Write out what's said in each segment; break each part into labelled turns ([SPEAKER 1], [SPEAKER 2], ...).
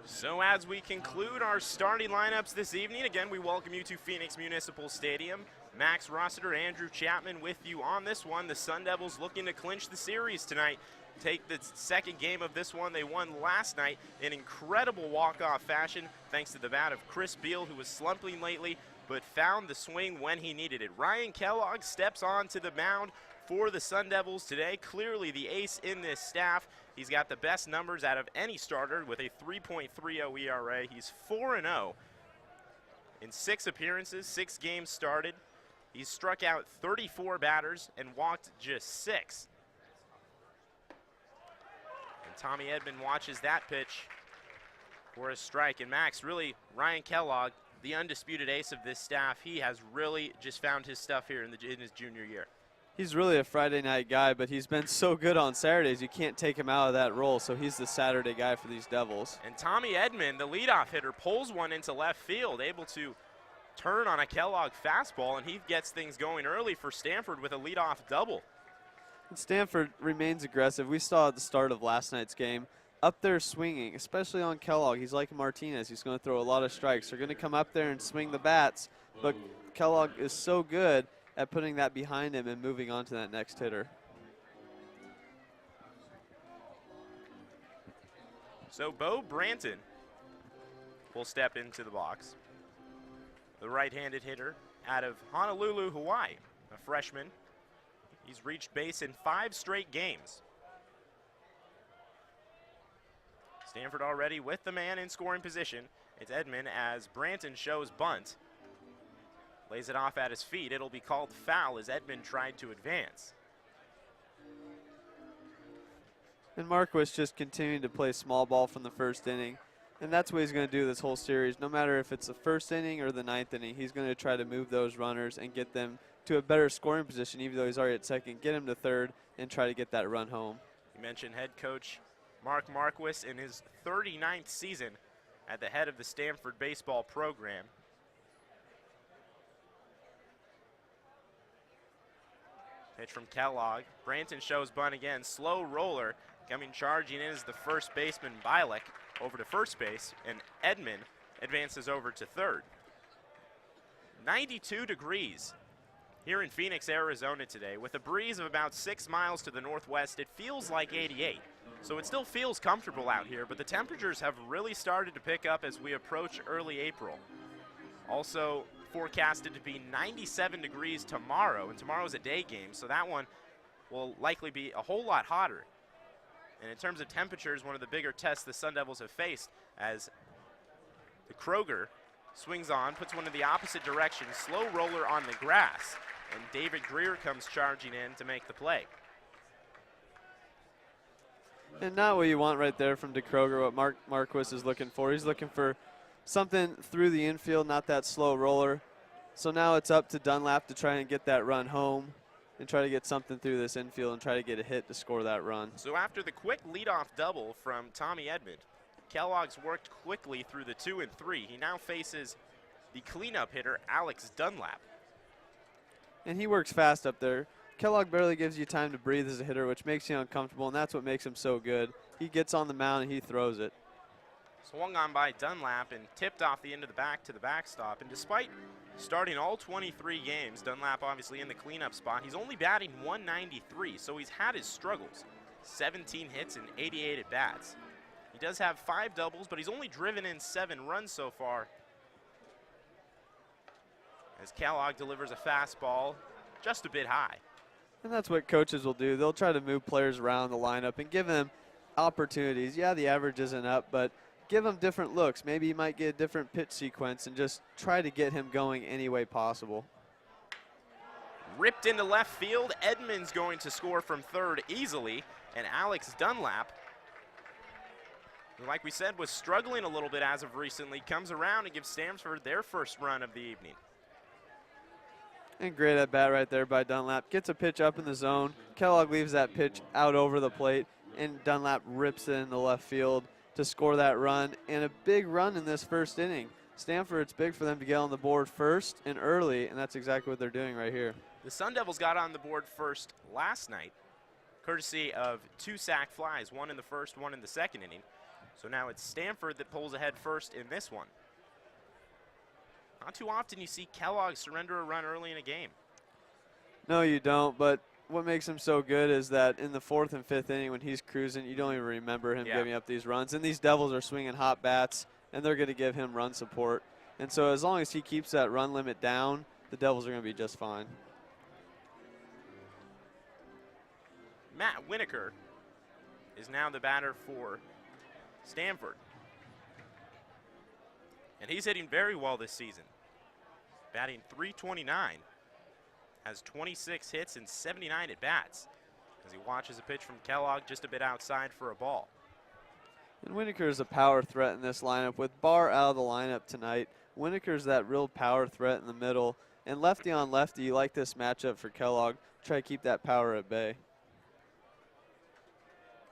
[SPEAKER 1] So as we conclude our starting lineups this evening, again, we welcome you to Phoenix Municipal Stadium. Max Rossiter, Andrew Chapman with you on this one. The Sun Devils looking to clinch the series tonight. Take the second game of this one they won last night in incredible walk-off fashion thanks to the bat of Chris Beal, who was slumping lately but found the swing when he needed it. Ryan Kellogg steps onto the mound for the Sun Devils today. Clearly the ace in this staff. He's got the best numbers out of any starter with a 3.30 ERA. He's 4-0 in 6 appearances, 6 games started. He's struck out 34 batters and walked just 6. And Tommy Edman watches that pitch for a strike. And Max, really, Ryan Kellogg, the undisputed ace of this staff, he has really just found his stuff here in his junior year.
[SPEAKER 2] He's really a Friday night guy, but he's been so good on Saturdays, you can't take him out of that role, so he's the Saturday guy for these Devils.
[SPEAKER 1] And Tommy Edman, the leadoff hitter, pulls one into left field, able to turn on a Kellogg fastball, and he gets things going early for Stanford with a leadoff double.
[SPEAKER 2] And Stanford remains aggressive. We saw at the start of last night's game, up there swinging, especially on Kellogg. He's like Martinez. He's going to throw a lot of strikes. They're going to come up there and swing the bats, but Kellogg is so good at putting that behind him and moving on to that next hitter.
[SPEAKER 1] So Bo Branton will step into the box. The right-handed hitter out of Honolulu, Hawaii, a freshman. He's reached base in 5 straight games. Stanford already with the man in scoring position. It's Edman as Branton shows bunt. Lays it off at his feet. It'll be called foul as Edman tried to advance.
[SPEAKER 2] And Marquis just continuing to play small ball from the first inning. And that's what he's going to do this whole series. No matter if it's the first inning or the 9th inning, he's going to try to move those runners and get them to a better scoring position, even though he's already at second. Get him to third and try to get that run home.
[SPEAKER 1] You mentioned head coach Mark Marquis in his 39th season at the head of the Stanford baseball program. Pitch from Kellogg. Branton shows bunt again. Slow roller coming charging in is the first baseman Bielek over to first base, and Edman advances over to third. 92 degrees here in Phoenix, Arizona today. With a breeze of about 6 miles to the northwest, it feels like 88. So it still feels comfortable out here, but the temperatures have really started to pick up as we approach early April. Also forecasted to be 97 degrees tomorrow, and tomorrow's a day game, so that one will likely be a whole lot hotter. And in terms of temperatures, one of the bigger tests the Sun Devils have faced as the Kroger swings on, puts one in the opposite direction, slow roller on the grass, and David Greer comes charging in to make the play.
[SPEAKER 2] And not what you want right there from DeKroger, what Marquis is looking for. He's looking for something through the infield, not that slow roller. So now it's up to Dunlap to try and get that run home and try to get something through this infield and try to get a hit to score that run.
[SPEAKER 1] So after the quick leadoff double from Tommy Edman, Kellogg's worked quickly through the 2 and 3. He now faces the cleanup hitter, Alex Dunlap.
[SPEAKER 2] And he works fast up there. Kellogg barely gives you time to breathe as a hitter, which makes you uncomfortable, and that's what makes him so good. He gets on the mound and he throws it.
[SPEAKER 1] Swung on by Dunlap and tipped off the end of the back to the backstop. And despite starting all 23 games, Dunlap obviously in the cleanup spot, he's only batting 193, so he's had his struggles. 17 hits and 88 at-bats. He does have 5 doubles, but he's only driven in 7 runs so far. As Kellogg delivers a fastball just a bit high.
[SPEAKER 2] And that's what coaches will do. They'll try to move players around the lineup and give them opportunities. Yeah, the average isn't up, but give him different looks. Maybe he might get a different pitch sequence and just try to get him going any way possible.
[SPEAKER 1] Ripped into left field. Edman's going to score from third easily, and Alex Dunlap, who, like we said, was struggling a little bit as of recently, comes around and gives Stanford their first run of the evening.
[SPEAKER 2] And great at bat right there by Dunlap. Gets a pitch up in the zone. Kellogg leaves that pitch out over the plate, and Dunlap rips it in the left field to score that run, and a big run in this first inning. Stanford, it's big for them to get on the board first and early, and that's exactly what they're doing right here.
[SPEAKER 1] The Sun Devils got on the board first last night, courtesy of 2 sac flies, one in the first, one in the second inning. So now it's Stanford that pulls ahead first in this one. Not too often you see Kellogg surrender a run early in a game.
[SPEAKER 2] No, you don't, but what makes him so good is that in the 4th and 5th inning when he's cruising, you don't even remember him giving up these runs. And these Devils are swinging hot bats, and they're going to give him run support. And so as long as he keeps that run limit down, the Devils are going to be just fine.
[SPEAKER 1] Matt Winokur is now the batter for Stanford. And he's hitting very well this season. Batting .329. Has 26 hits and 79 at bats as he watches a pitch from Kellogg just a bit outside for a ball.
[SPEAKER 2] And Winokur is a power threat in this lineup. With Barr out of the lineup tonight, Winokur's that real power threat in the middle. And lefty on lefty, you like this matchup for Kellogg. Try to keep that power at bay.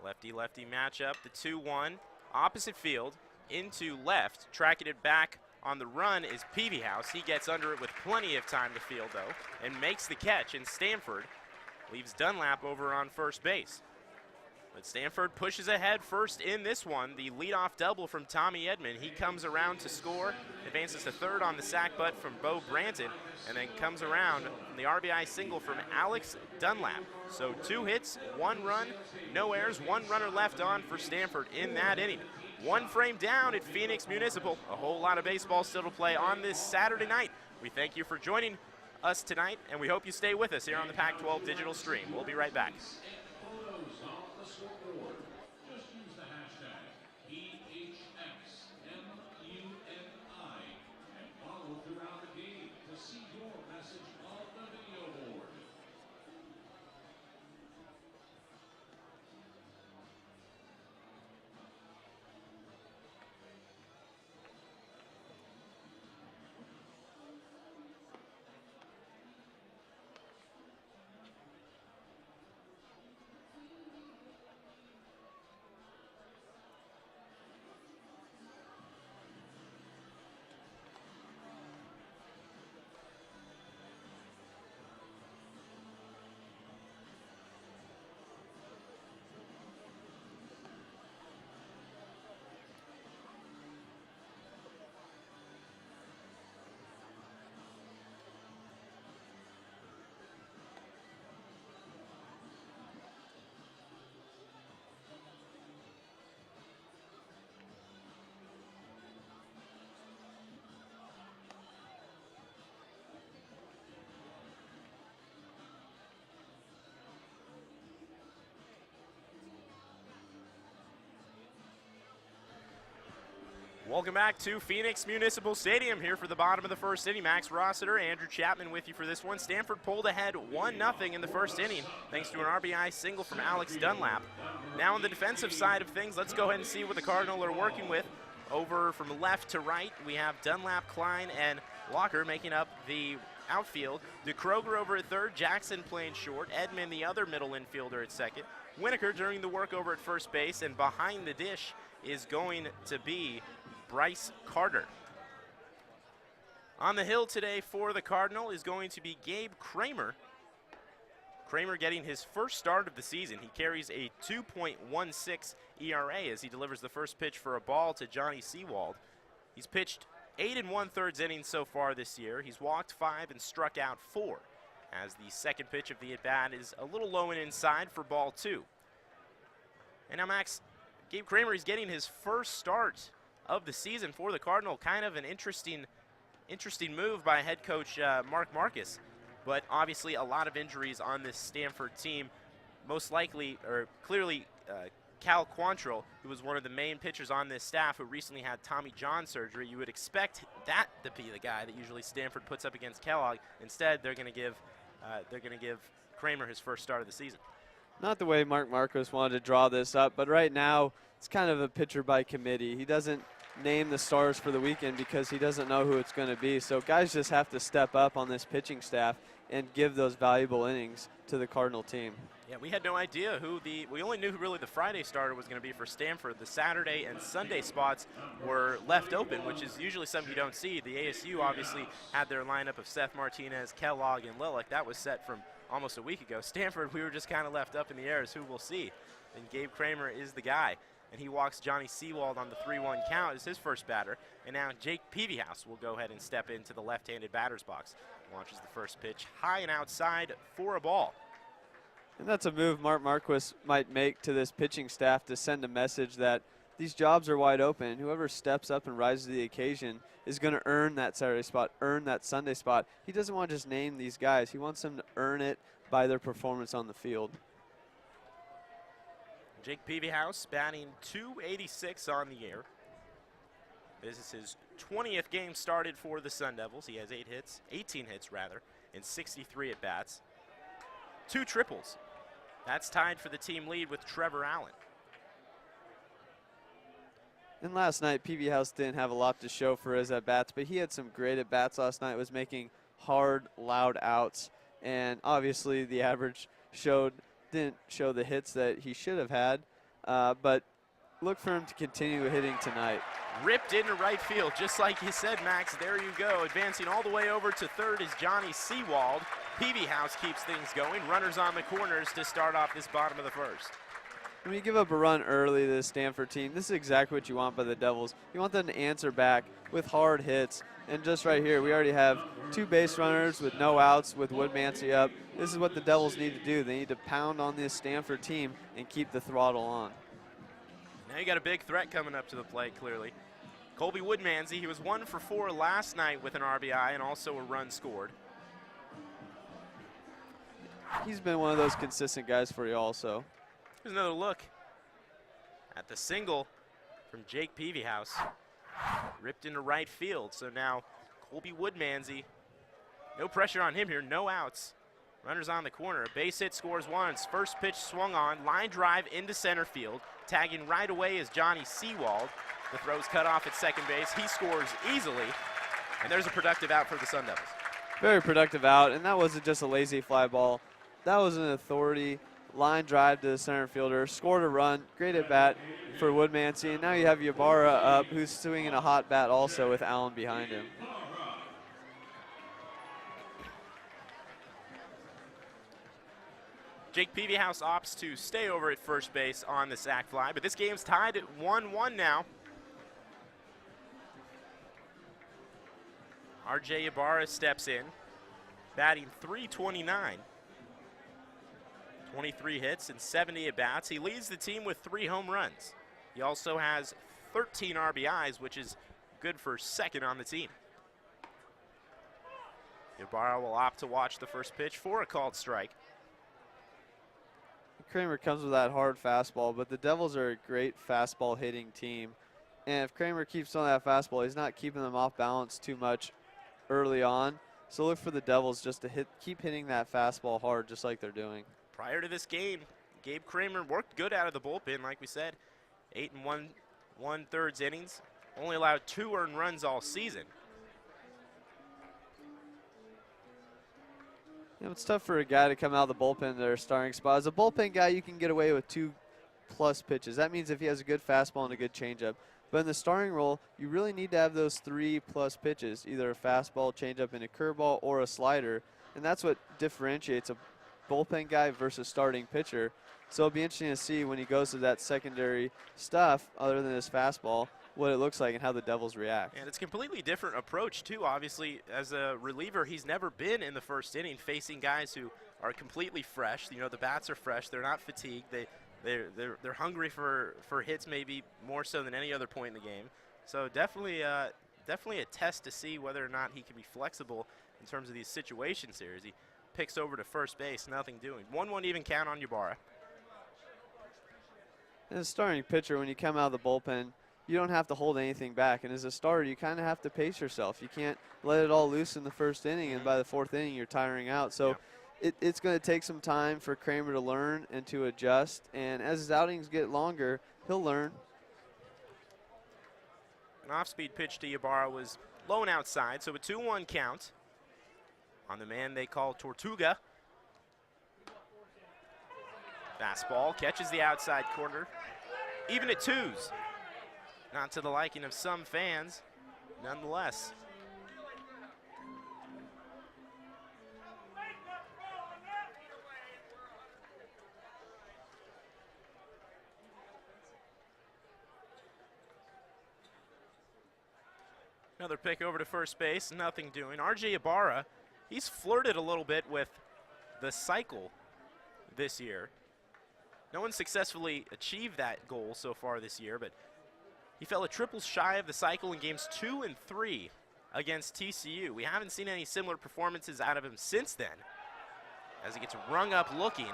[SPEAKER 1] Lefty-lefty matchup, the 2-1, opposite field, into left, tracking it back on the run is Peavy House. He gets under it with plenty of time to field, though, and makes the catch, and Stanford leaves Dunlap over on first base. But Stanford pushes ahead first in this one. The leadoff double from Tommy Edmond. He comes around to score, advances to third on the sac butt from Bo Branton, and then comes around from the RBI single from Alex Dunlap. So 2 hits, 1 run, no errors, 1 runner left on for Stanford in that inning. 1 frame down at Phoenix Municipal. A whole lot of baseball still to play on this Saturday night. We thank you for joining us tonight, and we hope you stay with us here on the Pac-12 digital stream. We'll be right back. Welcome back to Phoenix Municipal Stadium here for the bottom of the first inning. Max Rossiter, Andrew Chapman with you for this one. Stanford pulled ahead 1-0 in the first inning thanks to an RBI single from Alex Dunlap. Now on the defensive side of things, let's go ahead and see what the Cardinal are working with. Over from left to right, we have Dunlap, Klein, and Walker making up the outfield. DeKroger over at third, Jackson playing short, Edmond the other middle infielder at second. Winokur doing the work over at first base, and behind the dish is going to be Bryce Carter. On the hill today for the Cardinal is going to be Gabe Kramer. Kramer getting his first start of the season. He carries a 2.16 ERA as he delivers the first pitch for a ball to Johnny Seawald. He's pitched 8 1/3 innings so far this year. He's walked 5 and struck out 4 as the second pitch of the at-bat is a little low and inside for ball 2. And now Max, Gabe Kramer is getting his first start of the season for the Cardinal. Kind of an interesting move by head coach Mark Marcus, but obviously a lot of injuries on this Stanford team. Most likely, or clearly, Cal Quantrill, who was one of the main pitchers on this staff, who recently had Tommy John surgery. You would expect that to be the guy that usually Stanford puts up against Kellogg. Instead, they're going to give Kramer his first start of the season.
[SPEAKER 2] Not the way Mark Marcos wanted to draw this up, but right now it's kind of a pitcher by committee. He doesn't name the stars for the weekend because he doesn't know who it's going to be. So guys just have to step up on this pitching staff and give those valuable innings to the Cardinal team.
[SPEAKER 1] Yeah, we had no idea we only knew who really the Friday starter was going to be for Stanford. The Saturday and Sunday spots were left open, which is usually something you don't see. The ASU obviously had their lineup of Seth Martinez, Kellogg, and Lillick. That was set from almost a week ago. Stanford, we were just kind of left up in the air as who we'll see. And Gabe Kramer is the guy. and he walks Johnny Seawald on the 3-1 count as his first batter. And now Jake Peavyhouse will go ahead and step into the left-handed batter's box. Launches the first pitch high and outside for a ball.
[SPEAKER 2] And that's a move Mark Marquis might make to this pitching staff to send a message that these jobs are wide open. Whoever steps up and rises to the occasion is going to earn that Saturday spot, earn that Sunday spot. He doesn't want to just name these guys. He wants them to earn it by their performance on the field.
[SPEAKER 1] Jake Peavyhouse batting .286 on the year. This is his 20th game started for the Sun Devils. He has 18 hits rather, in 63 at-bats. 2 triples. That's tied for the team lead with Trevor Allen.
[SPEAKER 2] And last night, Peavyhouse didn't have a lot to show for his at-bats, but he had some great at-bats last night, was making hard, loud outs. And obviously the average didn't show the hits that he should have had, but look for him to continue hitting tonight.
[SPEAKER 1] Ripped into right field, just like you said, Max. There you go. Advancing all the way over to third is Johnny Seawald. Peavyhouse keeps things going. Runners on the corners to start off this bottom of the first.
[SPEAKER 2] When you give up a run early to the Stanford team, this is exactly what you want by the Devils. You want them to answer back with hard hits. And just right here, we already have 2 base runners with no outs with Woodmansey up. This is what the Devils need to do. They need to pound on this Stanford team and keep the throttle on.
[SPEAKER 1] Now you got a big threat coming up to the plate, clearly. Colby Woodmansey, he was 1 for 4 last night with an RBI and also a run scored.
[SPEAKER 2] He's been one of those consistent guys for you also.
[SPEAKER 1] Here's another look at the single from Jake Peavyhouse. Ripped into right field. So now Colby Woodmansey, no pressure on him here, no outs. Runners on the corner. A base hit scores once. First pitch swung on. Line drive into center field. Tagging right away is Johnny Seawald. The throw's cut off at second base. He scores easily. And there's a productive out for the Sun Devils.
[SPEAKER 2] Very productive out, and that wasn't just a lazy fly ball. That was an authority line drive to the center fielder. Scored a run. Great at bat for Woodmansey. And now you have Ybarra up, who's swinging a hot bat also with Allen behind him.
[SPEAKER 1] Jake Peavyhouse opts to stay over at first base on the sac fly, but this game's tied at 1-1 now. RJ Ybarra steps in, batting .329. 23 hits and 70 at-bats. He leads the team with 3 home runs. He also has 13 RBIs, which is good for second on the team. Ybarra will opt to watch the first pitch for a called strike.
[SPEAKER 2] Kramer comes with that hard fastball, but the Devils are a great fastball hitting team. And if Kramer keeps on that fastball, he's not keeping them off balance too much early on. So look for the Devils just to keep hitting that fastball hard, just like they're doing.
[SPEAKER 1] Prior to this game, Gabe Kramer worked good out of the bullpen, like we said. 8 1/3 innings. Only allowed 2 earned runs all season.
[SPEAKER 2] You know, it's tough for a guy to come out of the bullpen in their starting spot. As a bullpen guy, you can get away with 2+ pitches. That means if he has a good fastball and a good changeup. But in the starting role, you really need to have those 3+ pitches, either a fastball, changeup, and a curveball, or a slider. And that's what differentiates a bullpen guy versus starting pitcher. So it'll be interesting to see when he goes to that secondary stuff, other than his fastball, what it looks like and how the Devils react.
[SPEAKER 1] And it's a completely different approach, too. Obviously, as a reliever, he's never been in the first inning facing guys who are completely fresh. You know, the bats are fresh. They're not fatigued. They're hungry for hits, maybe more so than any other point in the game. So definitely a test to see whether or not he can be flexible in terms of these situations here. As he picks over to first base, nothing doing. 1-1 even count on Ybarra.
[SPEAKER 2] As a starting pitcher, when you come out of the bullpen, you don't have to hold anything back. And as a starter, you kind of have to pace yourself. You can't let it all loose in the first inning, and by the 4th inning, you're tiring out. So it's going to take some time for Kramer to learn and to adjust. And as his outings get longer, he'll learn.
[SPEAKER 1] An off-speed pitch to Ybarra was low and outside, so a 2-1 count on the man they call Tortuga. Fastball catches the outside corner, even at 2s. Not to the liking of some fans, nonetheless. Another pick over to first base, nothing doing. RJ Ibarra, he's flirted a little bit with the cycle this year. No one successfully achieved that goal so far this year, but he fell a triple shy of the cycle in games 2 and 3 against TCU. We haven't seen any similar performances out of him since then, as he gets rung up looking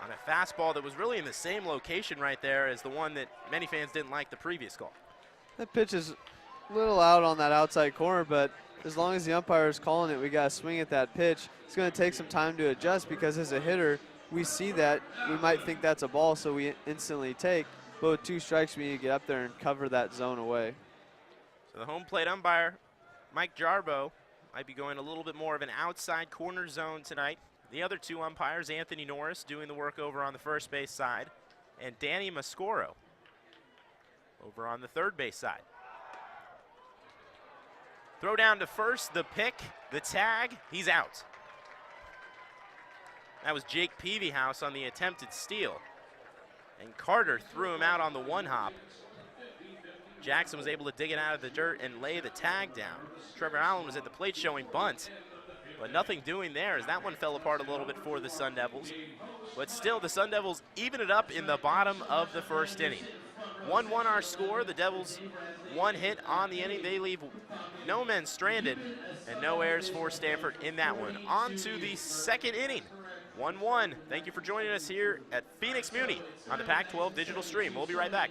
[SPEAKER 1] on a fastball that was really in the same location right there as the one that many fans didn't like the previous call.
[SPEAKER 2] That pitch is a little out on that outside corner, but as long as the umpire is calling it, we got to swing at that pitch. It's going to take some time to adjust because as a hitter, we see that, we might think that's a ball, so we instantly take. But with 2 strikes, we need to get up there and cover that zone away.
[SPEAKER 1] So the home plate umpire, Mike Jarbo, might be going a little bit more of an outside corner zone tonight. The other 2 umpires, Anthony Norris doing the work over on the first base side, and Danny Mascoro over on the third base side. Throw down to first, the pick, the tag, he's out. That was Jake Peavyhouse on the attempted steal. And Carter threw him out on the 1-hop. Jackson was able to dig it out of the dirt and lay the tag down. Trevor Allen was at the plate showing bunt, but nothing doing there as that one fell apart a little bit for the Sun Devils. But still, the Sun Devils even it up in the bottom of the first inning. 1-1 our score. The Devils 1 hit on the inning. They leave no men stranded and no errors for Stanford in that one. On to the second inning. 1-1. Thank you for joining us here at Phoenix Muni on the Pac-12 digital stream. We'll be right back.